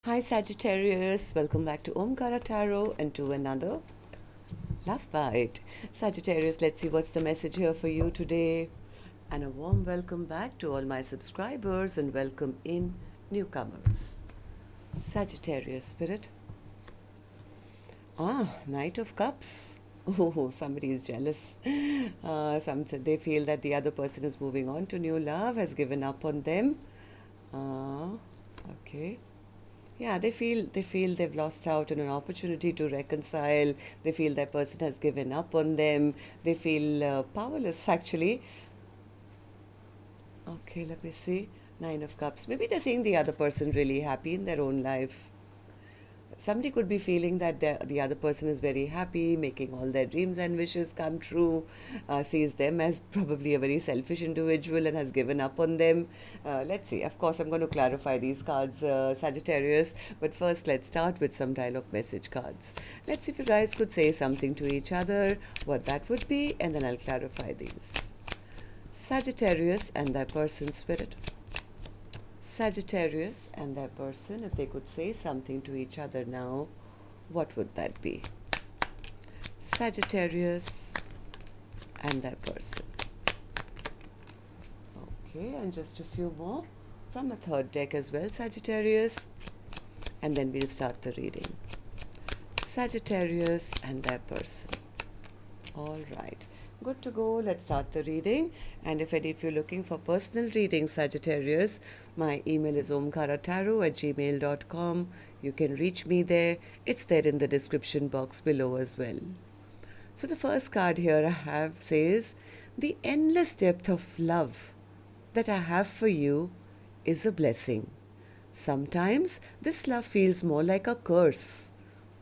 Hi Sagittarius, welcome back to Omkaratarot and to another Love Bite. Sagittarius, let's see what's the message here for you today. And a warm welcome back to all my subscribers and welcome in newcomers. Sagittarius spirit. Knight of Cups. Oh, somebody is jealous. They feel that the other person is moving on to new love, has given up on them. Okay. Yeah, they feel they've lost out on an opportunity to reconcile. They feel that person has given up on them. They feel powerless actually. Okay, let me see. Nine of Cups. Maybe they're seeing the other person really happy in their own life. Somebody could be feeling that the other person is very happy, making all their dreams and wishes come true, sees them as probably a very selfish individual and has given up on them. Let's see. Of course, I'm going to clarify these cards, Sagittarius, but first let's start with some dialogue message cards. Let's see if you guys could say something to each other, what that would be, and then I'll clarify these. Sagittarius and their person spirit. Sagittarius and their person, if they could say something to each other now, what would that be? Sagittarius and their person. Okay, and just a few more from a third deck as well, Sagittarius. And then we'll start the reading. Sagittarius and their person. All right. Good to go. Let's start the reading. And if you're looking for personal reading, Sagittarius, my email is omkaratarot@gmail.com. You can reach me there. It's there in the description box below as well. So the first card here I have says, the endless depth of love that I have for you is a blessing. Sometimes this love feels more like a curse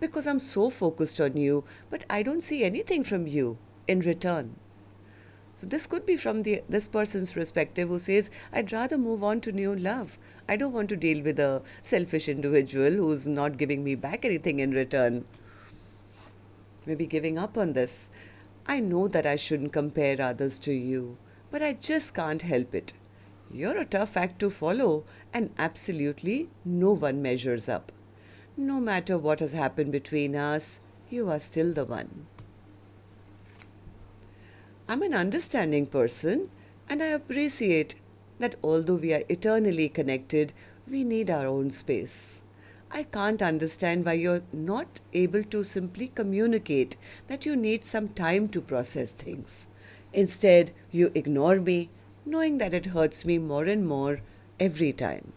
because I'm so focused on you, but I don't see anything from you in return. So this could be from this person's perspective who says, I'd rather move on to new love. I don't want to deal with a selfish individual who's not giving me back anything in return. Maybe giving up on this. I know that I shouldn't compare others to you, but I just can't help it. You're a tough act to follow, and absolutely no one measures up. No matter what has happened between us, you are still the one. I'm an understanding person, and I appreciate that although we are eternally connected, we need our own space. I can't understand why you're not able to simply communicate that you need some time to process things. Instead, you ignore me, knowing that it hurts me more and more every time.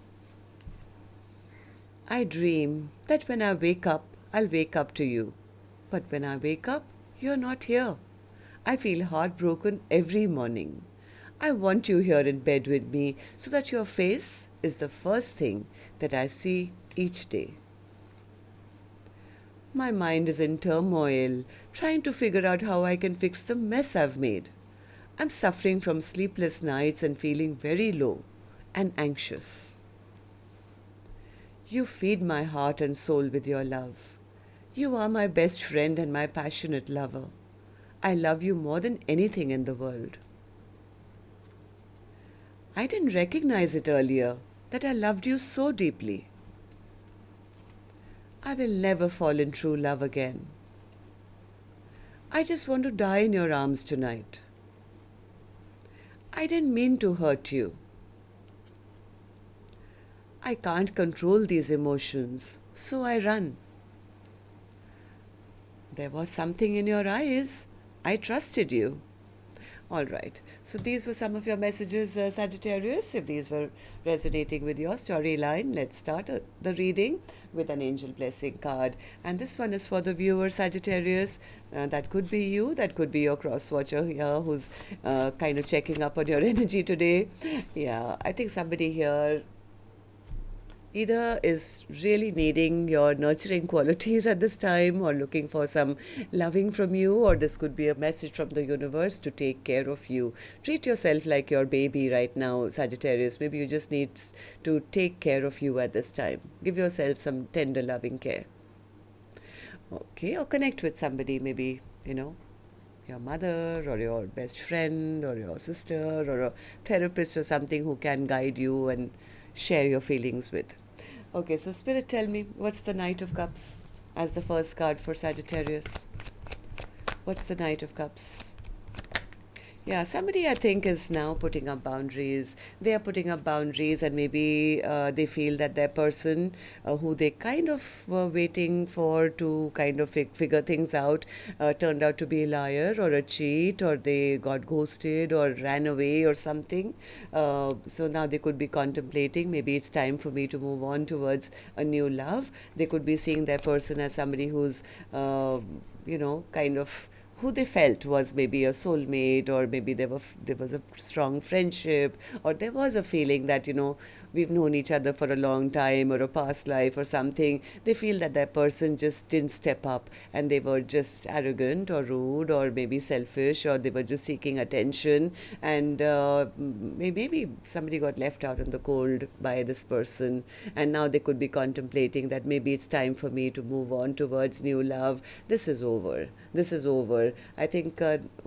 I dream that when I wake up, I'll wake up to you. But when I wake up, you're not here. I feel heartbroken every morning. I want you here in bed with me so that your face is the first thing that I see each day. My mind is in turmoil, trying to figure out how I can fix the mess I've made. I'm suffering from sleepless nights and feeling very low and anxious. You feed my heart and soul with your love. You are my best friend and my passionate lover. I love you more than anything in the world. I didn't recognize it earlier that I loved you so deeply. I will never fall in true love again. I just want to die in your arms tonight. I didn't mean to hurt you. I can't control these emotions, so I run. There was something in your eyes. I trusted you. All right. So these were some of your messages, Sagittarius. If these were resonating with your storyline, let's start the reading with an angel blessing card. And this one is for the viewer, Sagittarius. That could be you. That could be your cross watcher here who's kind of checking up on your energy today. Yeah, I think somebody here either is really needing your nurturing qualities at this time or looking for some loving from you, or this could be a message from the universe to take care of you. Treat yourself like your baby right now, Sagittarius. Maybe you just need to take care of you at this time. Give yourself some tender loving care. Okay, or connect with somebody, maybe, your mother or your best friend or your sister or a therapist or something who can guide you and share your feelings with. Okay, so Spirit, tell me, what's the Knight of Cups as the first card for Sagittarius? What's the Knight of Cups? Yeah, somebody I think is now putting up boundaries. They are putting up boundaries, and maybe they feel that their person who they kind of were waiting for to kind of figure things out turned out to be a liar or a cheat, or they got ghosted or ran away or something. So now they could be contemplating, maybe it's time for me to move on towards a new love. They could be seeing their person as somebody who's, kind of who they felt was maybe a soulmate, or maybe there was a strong friendship, or there was a feeling that we've known each other for a long time, or a past life or something. They feel that that person just didn't step up, and they were just arrogant or rude or maybe selfish, or they were just seeking attention, and maybe somebody got left out in the cold by this person, and now they could be contemplating that maybe it's time for me to move on towards new love. This is over. This is over. I think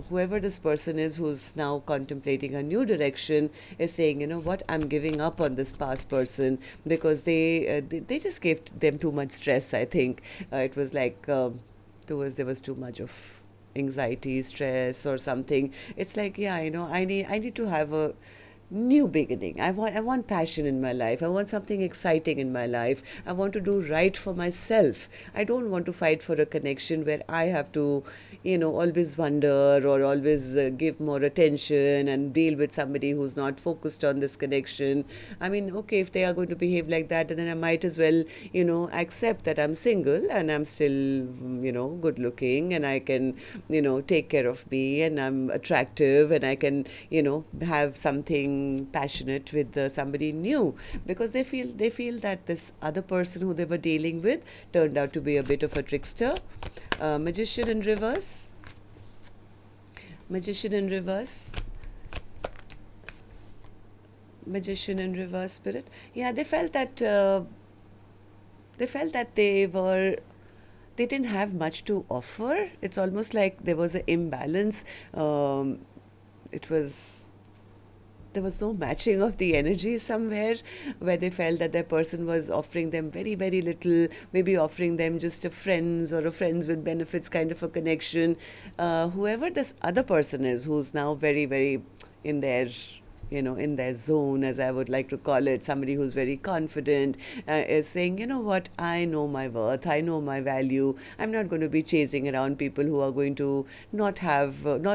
whoever this person is who's now contemplating a new direction is saying, you know what, I'm giving up on this past person, because they just gave them too much stress. I think it was like there was too much of anxiety, stress, or something. It's like, yeah, I need to have a new beginning. I want passion in my life. I want something exciting in my life. I want to do right for myself. I don't want to fight for a connection where I have to always wonder, or always give more attention and deal with somebody who's not focused on this connection. I mean, okay, if they are going to behave like that, then I might as well accept that I'm single and I'm still good looking, and I can take care of me, and I'm attractive, and I can have something passionate with somebody new, because they feel that this other person who they were dealing with turned out to be a bit of a trickster. Magician in reverse. Magician in reverse. Magician in reverse, Spirit. Yeah, they felt that they didn't have much to offer. It's almost like there was an imbalance. It was There was no matching of the energy somewhere, where they felt that their person was offering them very, very little, maybe offering them just a friends or a friends with benefits kind of a connection. Whoever this other person is, who's now very, very in their in their zone, as I would like to call it, somebody who's very confident, is saying, you know what, I know my worth, I know my value. I'm not going to be chasing around people who are going to not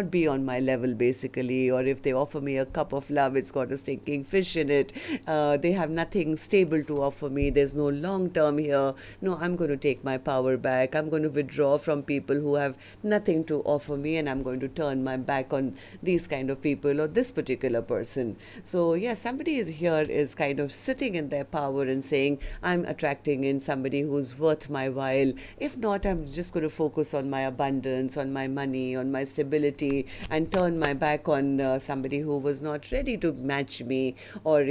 be on my level, basically, or if they offer me a cup of love, it's got a stinking fish in it. They have nothing stable to offer me. There's no long term here. No, I'm going to take my power back. I'm going to withdraw from people who have nothing to offer me, and I'm going to turn my back on these kind of people or this particular person. So yeah, somebody is kind of sitting in their power and saying, I'm attracting in somebody who's worth my while. If not, I'm just going to focus on my abundance, on my money, on my stability, and turn my back on somebody who was not ready to match me, or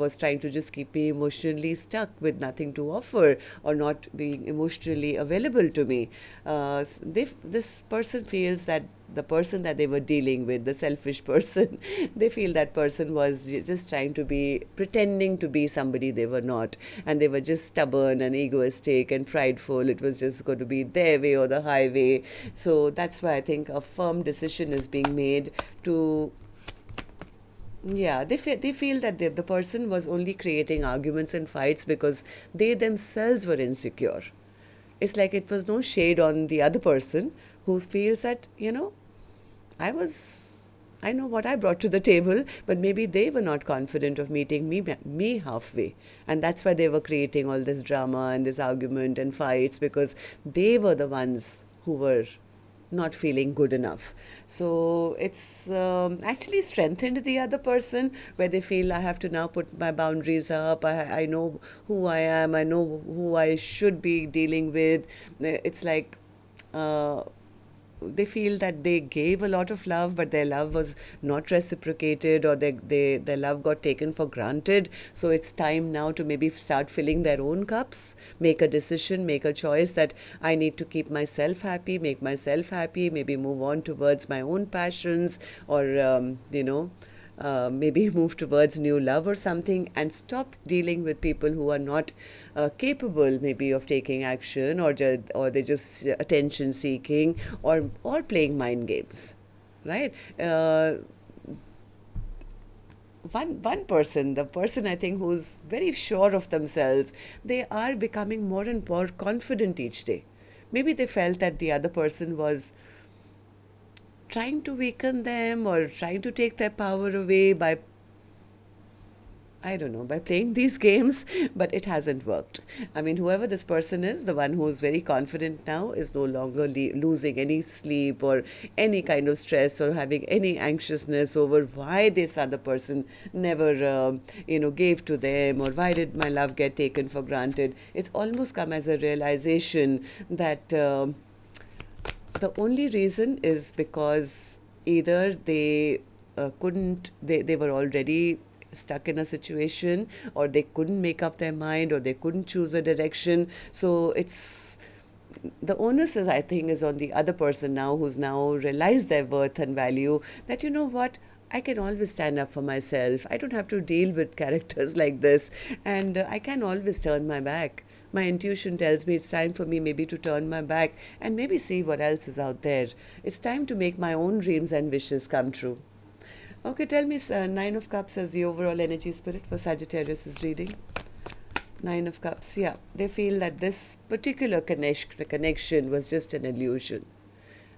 was trying to just keep me emotionally stuck with nothing to offer, or not being emotionally available to me. This person feels that the person that they were dealing with, the selfish person, they feel that person was just trying to be, pretending to be somebody they were not, and they were just stubborn and egoistic and prideful. It was just going to be their way or the highway. So that's why I think a firm decision is being made to, yeah, they feel that the person was only creating arguments and fights because they themselves were insecure. It's like it was no shade on the other person who feels that, I know what I brought to the table, but maybe they were not confident of meeting me halfway. And that's why they were creating all this drama and this argument and fights, because they were the ones who were not feeling good enough. So it's actually strengthened the other person, where they feel, I have to now put my boundaries up. I know who I am. I know who I should be dealing with. It's like they feel that they gave a lot of love, but their love was not reciprocated, or their love got taken for granted. So it's time now to maybe start filling their own cups, make a decision, make a choice that I need to keep myself happy, make myself happy, maybe move on towards my own passions, or, maybe move towards new love or something, and stop dealing with people who are not capable maybe of taking action, or they're just attention seeking, or playing mind games, right? One person, the person I think who's very sure of themselves, they are becoming more and more confident each day. Maybe they felt that the other person was trying to weaken them or trying to take their power away by, I don't know, by playing these games, but it hasn't worked. I mean, whoever this person is, the one who's very confident now, is no longer losing any sleep or any kind of stress or having any anxiousness over why this other person never, gave to them, or why did my love get taken for granted. It's almost come as a realization that the only reason is because either they they were already stuck in a situation, or they couldn't make up their mind, or they couldn't choose a direction. So it's the onus is, I think, is on the other person now, who's now realized their worth and value, that you know what, I can always stand up for myself. I don't have to deal with characters like this, and I can always turn my back. My intuition tells me it's time for me maybe to turn my back and maybe see what else is out there. It's time to make my own dreams and wishes come true. Okay, tell me, Nine of Cups as the overall energy spirit for Sagittarius' reading. Nine of Cups, yeah. They feel that this particular connection was just an illusion.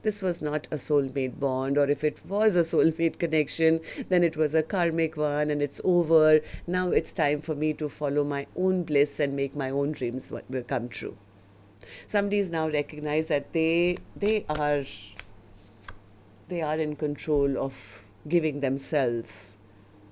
This was not a soulmate bond, or if it was a soulmate connection, then it was a karmic one and it's over. Now it's time for me to follow my own bliss and make my own dreams come true. Somebody's now recognized that they are in control of giving themselves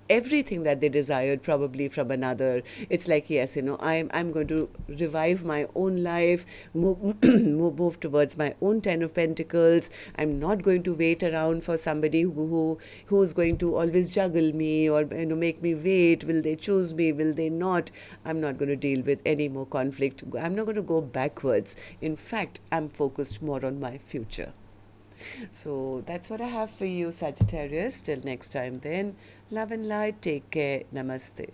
everything that they desired, probably from another. It's like, yes, I'm going to revive my own life, move towards my own Ten of Pentacles. I'm not going to wait around for somebody who's going to always juggle me, or make me wait. Will they choose me? Will they not? I'm not going to deal with any more conflict. I'm not going to go backwards. In fact, I'm focused more on my future. So that's what I have for you, Sagittarius. Till next time then, love and light. Take care. Namaste.